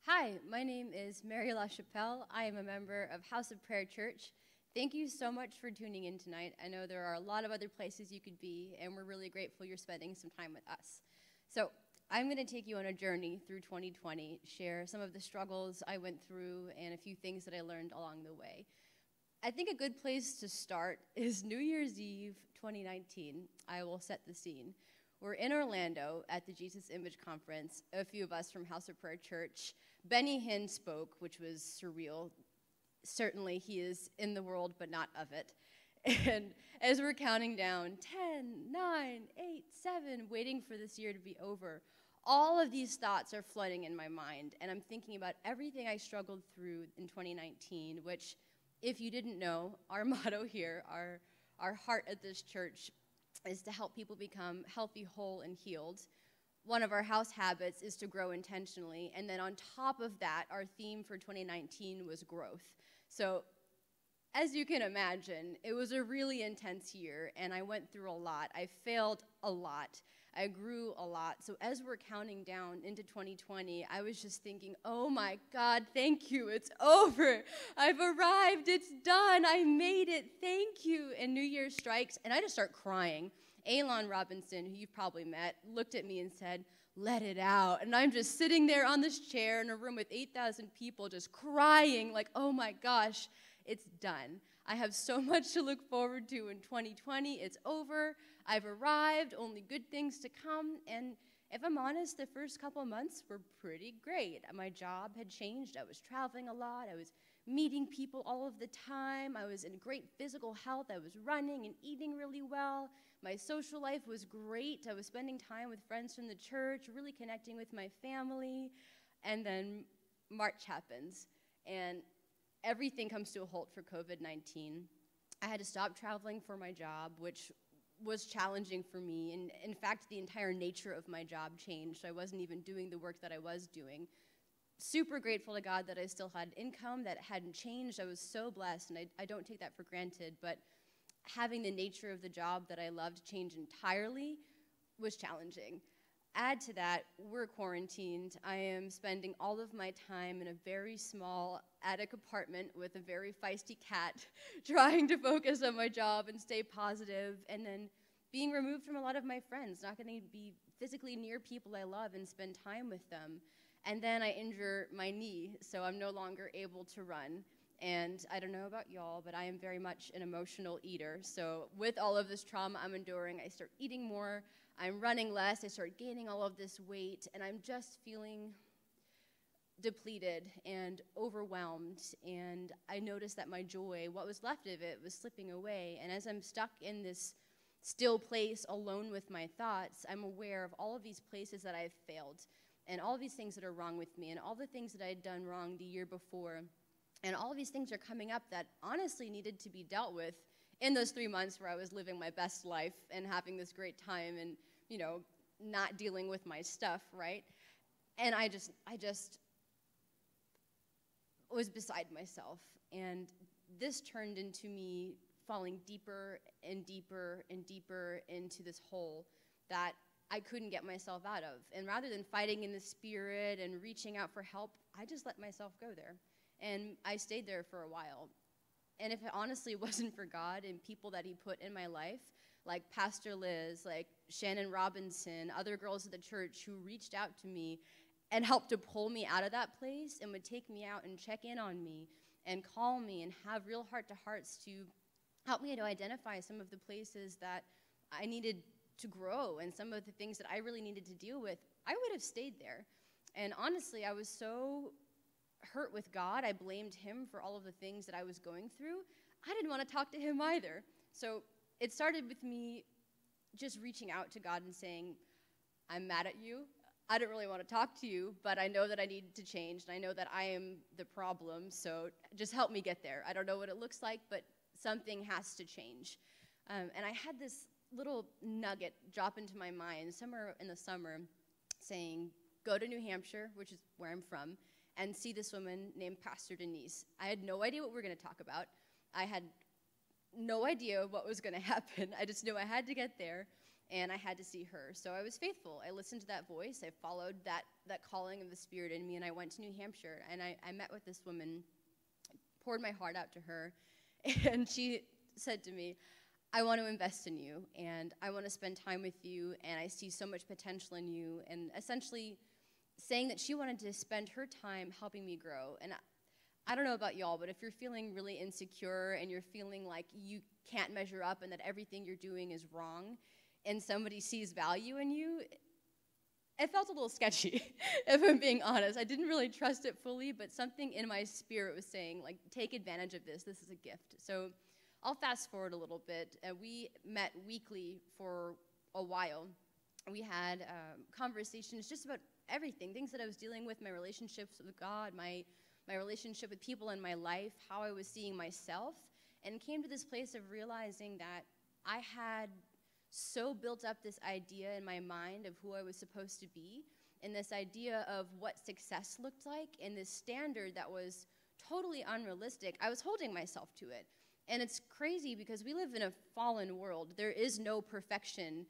Hi, my name is Mary Lachapelle. I am a member of House of Prayer Church. Thank you so much for tuning in tonight. I know there are a lot of other places you could be, and we're really grateful you're spending some time with us. So I'm going to take you on a journey through 2020, share some of the struggles I went through and a few things that I learned along the way. I think a good place to start is New Year's Eve 2019. I will set the scene. We're in Orlando at the Jesus Image Conference. A few of us from House of Prayer Church. Benny Hinn spoke, which was surreal. Certainly he is in the world, but not of it. And as we're counting down, 10, 9, 8, 7, waiting for this year to be over, all of these thoughts are flooding in my mind. And I'm thinking about everything I struggled through in 2019, which, if you didn't know, our motto here, our heart at this church, is to help people become healthy, whole, and healed. One of our house habits is to grow intentionally. And then on top of that, our theme for 2019 was growth. So as you can imagine, it was a really intense year, and I went through a lot. I failed a lot. I grew a lot. So as we're counting down into 2020, I was just thinking, oh my God, thank you, it's over. I've arrived, it's done, I made it, thank you. And New Year strikes, and I just start crying. Alon Robinson, who you've probably met, looked at me and said, let it out. And I'm just sitting there on this chair in a room with 8,000 people just crying like, oh my gosh, it's done. I have so much to look forward to in 2020. It's over. I've arrived. Only good things to come. And if I'm honest, the first couple of months were pretty great. My job had changed. I was traveling a lot. I was meeting people all of the time. I was in great physical health. I was running and eating really well. My social life was great. I was spending time with friends from the church, really connecting with my family. And then March happens, and everything comes to a halt for COVID-19. I had to stop traveling for my job, which was challenging for me. And in fact, the entire nature of my job changed. I wasn't even doing the work that I was doing. Super grateful to God that I still had income, that hadn't changed. I was so blessed, and I don't take that for granted. But having the nature of the job that I loved change entirely was challenging. Add to that, we're quarantined. I am spending all of my time in a very small attic apartment with a very feisty cat, trying to focus on my job and stay positive, and then being removed from a lot of my friends, not getting to be physically near people I love and spend time with them. And then I injure my knee, so I'm no longer able to run. And I don't know about y'all, but I am very much an emotional eater. So with all of this trauma I'm enduring, I start eating more, I'm running less, I start gaining all of this weight, and I'm just feeling depleted and overwhelmed. And I noticed that my joy, what was left of it, was slipping away. And as I'm stuck in this still place alone with my thoughts, I'm aware of all of these places that I've failed, and all of these things that are wrong with me, and all the things that I had done wrong the year before. And all of these things are coming up that honestly needed to be dealt with in those 3 months where I was living my best life and having this great time and, you know, not dealing with my stuff, right? And I just was beside myself. And this turned into me falling deeper and deeper and deeper into this hole that I couldn't get myself out of. And rather than fighting in the spirit and reaching out for help, I just let myself go there. And I stayed there for a while. And if it honestly wasn't for God and people that he put in my life, like Pastor Liz, like Shannon Robinson, other girls at the church who reached out to me and helped to pull me out of that place and would take me out and check in on me and call me and have real heart-to-hearts to help me to identify some of the places that I needed to grow and some of the things that I really needed to deal with, I would have stayed there. And honestly, I was so hurt with God. I blamed him for all of the things that I was going through. I didn't want to talk to him either. So it started with me just reaching out to God and saying, I'm mad at you. I don't really want to talk to you, but I know that I need to change, and I know that I am the problem, so just help me get there. I don't know what it looks like, but something has to change. And I had this little nugget drop into my mind somewhere in the summer saying, go to New Hampshire, which is where I'm from, and see this woman named Pastor Denise. I had no idea what we were going to talk about. I had no idea what was going to happen. I just knew I had to get there. and I had to see her. So I was faithful. I listened to that voice. I followed that calling of the Spirit in me, and I went to New Hampshire, and I met with this woman, poured my heart out to her, and she said to me, I want to invest in you, and I want to spend time with you, and I see so much potential in you, and essentially saying that she wanted to spend her time helping me grow. And I don't know about y'all, but if you're feeling really insecure and you're feeling like you can't measure up and that everything you're doing is wrong, and somebody sees value in you, it felt a little sketchy, if I'm being honest. I didn't really trust it fully, but something in my spirit was saying, like, take advantage of this. This is a gift. So I'll fast forward a little bit. We met weekly for a while. We had conversations just about everything, things that I was dealing with, my relationships with God, my relationship with people in my life, how I was seeing myself, and came to this place of realizing that I had so built up this idea in my mind of who I was supposed to be, and this idea of what success looked like, and this standard that was totally unrealistic. I was holding myself to it. And it's crazy because we live in a fallen world. There is no perfection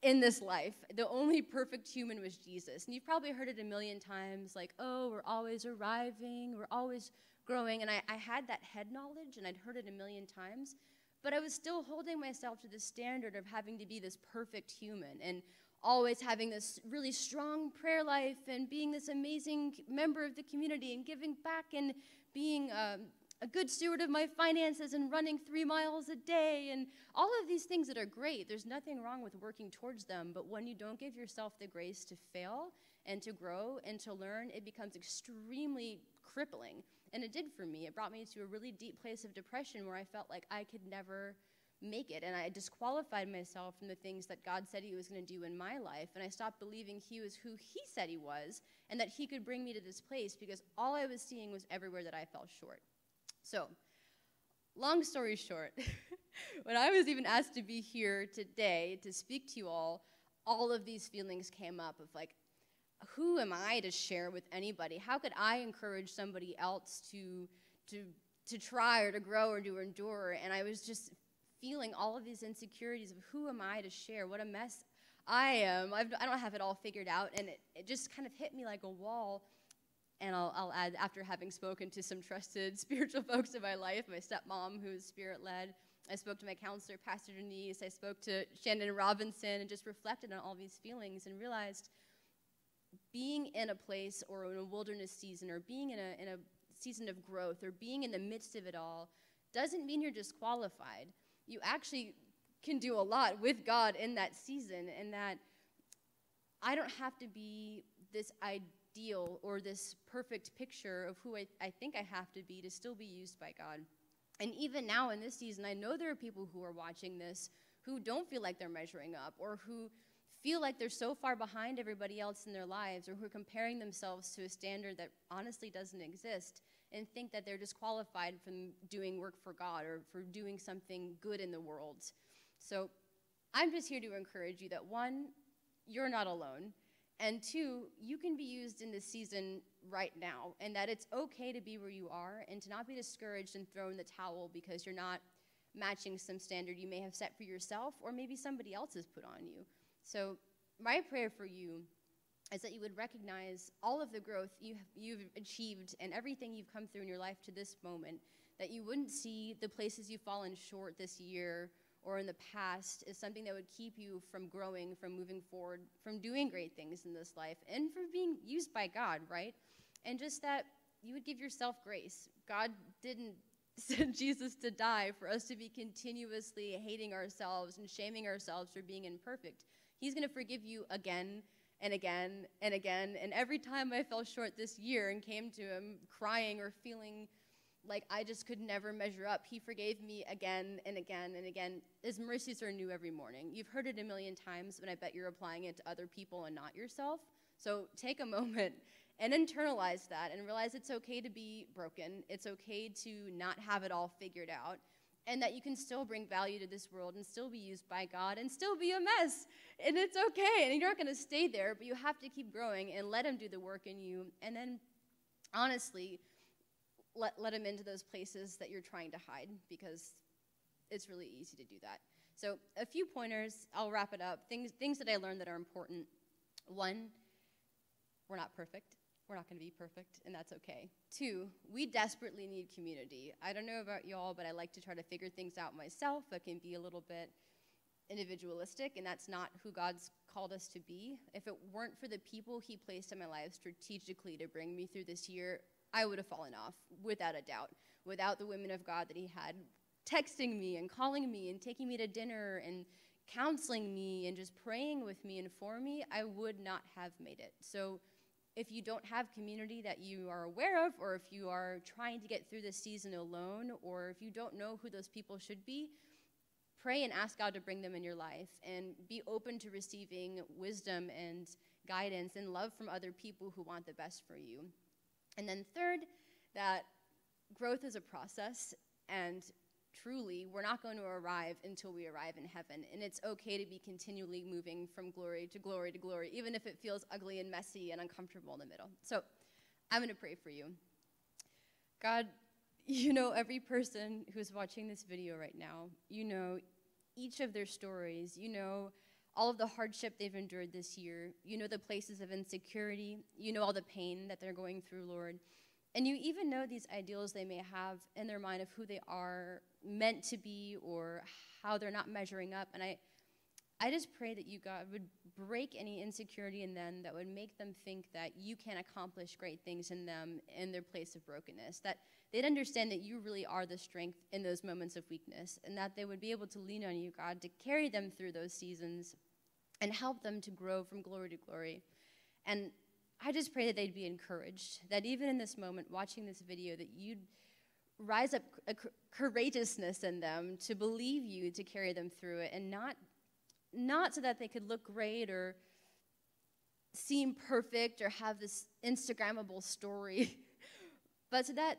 in this life. The only perfect human was Jesus. And you've probably heard it a million times, like, oh, we're always arriving, we're always growing. And I had that head knowledge, and I'd heard it a million times. But I was still holding myself to the standard of having to be this perfect human and always having this really strong prayer life and being this amazing member of the community and giving back and being a good steward of my finances and running 3 miles a day and all of these things that are great. There's nothing wrong with working towards them, but when you don't give yourself the grace to fail and to grow and to learn, it becomes extremely crippling. And it did for me. It brought me to a really deep place of depression where I felt like I could never make it. And I disqualified myself from the things that God said he was going to do in my life. And I stopped believing he was who he said he was and that he could bring me to this place because all I was seeing was everywhere that I fell short. So, long story short, when I was even asked to be here today to speak to you all of these feelings came up of like, who am I to share with anybody? How could I encourage somebody else to try or to grow or to endure? And I was just feeling all of these insecurities of who am I to share? What a mess I am. I don't have it all figured out. And it just kind of hit me like a wall. And I'll add, after having spoken to some trusted spiritual folks in my life, my stepmom, who is spirit-led, I spoke to my counselor, Pastor Denise, I spoke to Shannon Robinson, and just reflected on all these feelings and realized being in a place or in a wilderness season or being in a season of growth or being in the midst of it all doesn't mean you're disqualified. You actually can do a lot with God in that season, and that I don't have to be this ideal or this perfect picture of who I think I have to be to still be used by God. And even now in this season, I know there are people who are watching this who don't feel like they're measuring up or who feel like they're so far behind everybody else in their lives or who are comparing themselves to a standard that honestly doesn't exist and think that they're disqualified from doing work for God or for doing something good in the world. So I'm just here to encourage you that, one, you're not alone, and two, you can be used in this season right now, and that it's okay to be where you are and to not be discouraged and throw in the towel because you're not matching some standard you may have set for yourself or maybe somebody else has put on you. So my prayer for you is that you would recognize all of the growth you've achieved and everything you've come through in your life to this moment, that you wouldn't see the places you've fallen short this year or in the past as something that would keep you from growing, from moving forward, from doing great things in this life, and from being used by God, right? And just that you would give yourself grace. God didn't send Jesus to die for us to be continuously hating ourselves and shaming ourselves for being imperfect. He's going to forgive you again and again and again. And every time I fell short this year and came to him crying or feeling like I just could never measure up, he forgave me again and again and again. His mercies are new every morning. You've heard it a million times, but I bet you're applying it to other people and not yourself. So take a moment and internalize that and realize it's okay to be broken. It's okay to not have it all figured out, and that you can still bring value to this world and still be used by God and still be a mess. And it's okay. And you're not going to stay there, but you have to keep growing and let him do the work in you. And then, honestly, let him into those places that you're trying to hide, because it's really easy to do that. So a few pointers, I'll wrap it up. Things that I learned that are important. One, we're not perfect. We're not going to be perfect, and that's okay. Two, we desperately need community. I don't know about y'all, but I like to try to figure things out myself. I can be a little bit individualistic, and that's not who God's called us to be. If it weren't for the people he placed in my life strategically to bring me through this year, I would have fallen off, without a doubt. Without the women of God that he had texting me and calling me and taking me to dinner and counseling me and just praying with me and for me, I would not have made it. So if you don't have community that you are aware of, or if you are trying to get through this season alone, or if you don't know who those people should be, pray and ask God to bring them in your life, and be open to receiving wisdom and guidance and love from other people who want the best for you. And then third, that growth is a process, and truly, we're not going to arrive until we arrive in heaven. And it's okay to be continually moving from glory to glory to glory, even if it feels ugly and messy and uncomfortable in the middle. So I'm going to pray for you. God, you know every person who's watching this video right now. You know each of their stories. You know all of the hardship they've endured this year. You know the places of insecurity. You know all the pain that they're going through, Lord. And you even know these ideals they may have in their mind of who they are meant to be or how they're not measuring up. And I just pray that you, God, would break any insecurity in them that would make them think that you can accomplish great things in them in their place of brokenness, that they'd understand that you really are the strength in those moments of weakness, and that they would be able to lean on you, God, to carry them through those seasons and help them to grow from glory to glory. And I just pray that they'd be encouraged, that even in this moment, watching this video, that you'd rise up a courageousness in them to believe you to carry them through it, and not so that they could look great or seem perfect or have this Instagrammable story, but so that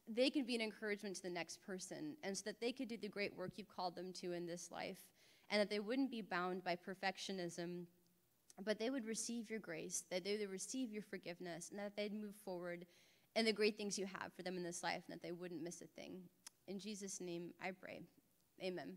they could be an encouragement to the next person, and so that they could do the great work you've called them to in this life, and that they wouldn't be bound by perfectionism, but they would receive your grace, that they would receive your forgiveness, and that they'd move forward in the great things you have for them in this life, and that they wouldn't miss a thing. In Jesus' name I pray. Amen.